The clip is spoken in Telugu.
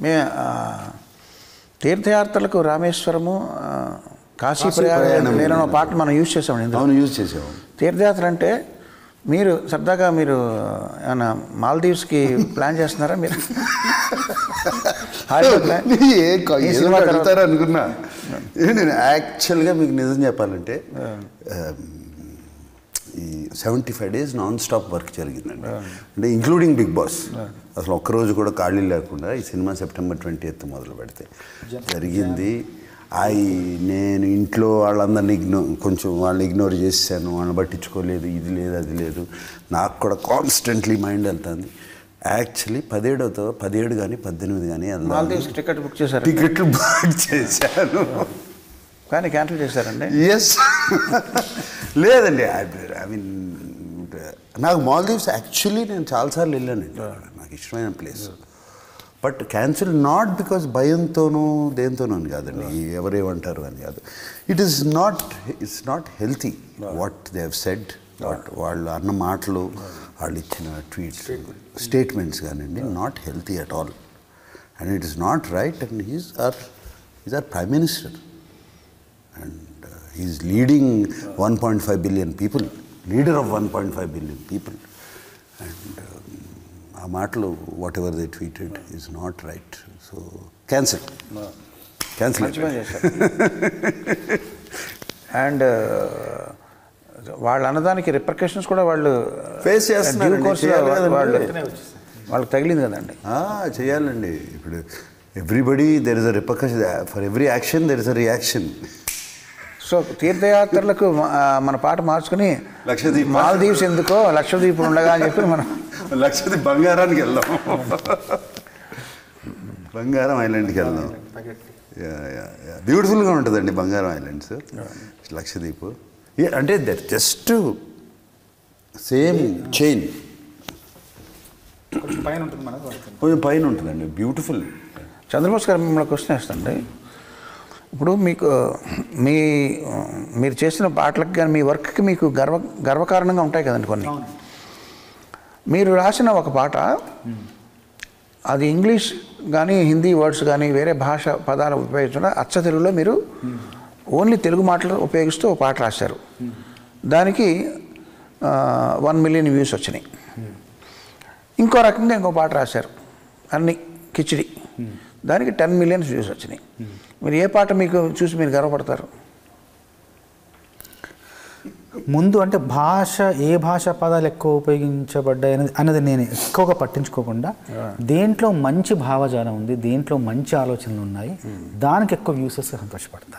మే తీర్థయాత్రలకు రామేశ్వరము కాశీ ప్రయాణం నేను పాట మనం యూజ్ చేసామండి. అవును, యూజ్ చేసాము. తీర్థయాత్ర అంటే మీరు సరదాగా మీరు ఏమన్నా మాల్దీవ్స్కి ప్లాన్ చేస్తున్నారా మీరు? అడుగుతారా అనుకున్నా. నేను యాక్చువల్గా మీకు నిజం చెప్పాలంటే ఈ 75 days నాన్ స్టాప్ వర్క్ జరిగిందండి. అంటే ఇంక్లూడింగ్ బిగ్ బాస్. అసలు ఒక్కరోజు కూడా ఖాళీ లేకుండా ఈ సినిమా September 20th మొదలు పెడితే జరిగింది. నేను ఇంట్లో వాళ్ళందరినీ కొంచెం వాళ్ళని ఇగ్నోర్ చేశాను, వాళ్ళని పట్టించుకోలేదు, ఇది లేదు అది లేదు. నాకు కూడా కాన్స్టెంట్లీ మైండ్ వెళ్తుంది. యాక్చువల్లీ 17 కానీ 18 కానీ టికెట్ బుక్ చేశారు. టికెట్లు బుక్ చేశాను కానీ క్యాన్సిల్ చేశారండి. ఎస్ లేదండి. ఐ మీన్ నాకు మాల్దీవ్స్ యాక్చువల్లీ నేను చాలాసార్లు వెళ్ళానండి, నాకు ఇష్టమైన place. But cancel not because భయంతోనూ దేంతోనూ అని కాదండి, ఎవరేమంటారు అని కాదు. It's not healthy what they have said. వాళ్ళు అన్న మాటలు, వాళ్ళు ఇచ్చిన ట్వీట్స్, స్టేట్మెంట్స్ కానివ్వండి, not healthy at all. And it is not right. And is our prime minister and is leading 1.5 billion people, leader of 1.5 billion people. And ఆ మాటలు whatever they tweeted is not right. So cancel. And వాళ్ళు అన్నదానికి రిపర్కషన్స్ కూడా వాళ్ళు ఫేస్ చేస్తున్నారు. వాళ్ళకి తగిలింది కదండి. చేయాలండి. ఇప్పుడు everybody there is a repercussion. For every action there is a reaction. So తీర్థయాత్రలకు మన పాట మార్చుకుని లక్షద్వీప్, మాల్దీవ్స్ ఎందుకో లక్షద్వీప్ ఉండగా అని చెప్పి మనం లక్షద్వీప్ బంగారానికి వెళ్దాం, బంగారం ఐలాండ్కి వెళ్దాం. బ్యూటిఫుల్గా ఉంటుందండి బంగారం ఐలాండ్స్, లక్షద్వీప్. అంటే దట్ జస్ట్ సేమ్ చైన్ కొంచెం పైన ఉంటుందండి, బ్యూటిఫుల్. చంద్రబోస్ గారు మిమ్మల్ని క్వశ్చన్ వేస్తాండి. ఇప్పుడు మీకు మీరు చేసిన పాటలకు కానీ మీ వర్క్కి మీకు గర్వకారణంగా ఉంటాయి కదండి కొన్ని. మీరు రాసిన ఒక పాట అది ఇంగ్లీష్ కానీ హిందీ వర్డ్స్ కానీ వేరే భాష పదాలు ఉపయోగించకుండా అచ్చ తెలుగులో మీరు ఓన్లీ తెలుగు మాటలు ఉపయోగిస్తూ ఒక పాట రాశారు. దానికి 1 million వ్యూస్ వచ్చినాయి. ఇంకో రకంగా ఇంకో పాట రాశారు అన్ని కిచిడి, దానికి 10 million వ్యూస్ వచ్చినాయి. మీరు ఏ పాట మీకు చూసి మీరు గర్వపడతారు? ముందు అంటే ఏ భాష పదాలు ఎక్కువ ఉపయోగించబడ్డాయి అన్నది నేను ఎక్కువగా పట్టించుకోకుండా దేంట్లో మంచి భావజాలం ఉంది, దేంట్లో మంచి ఆలోచనలు ఉన్నాయి, దానికి ఎక్కువ వ్యూస్ వస్తే సంతోషపడతాను.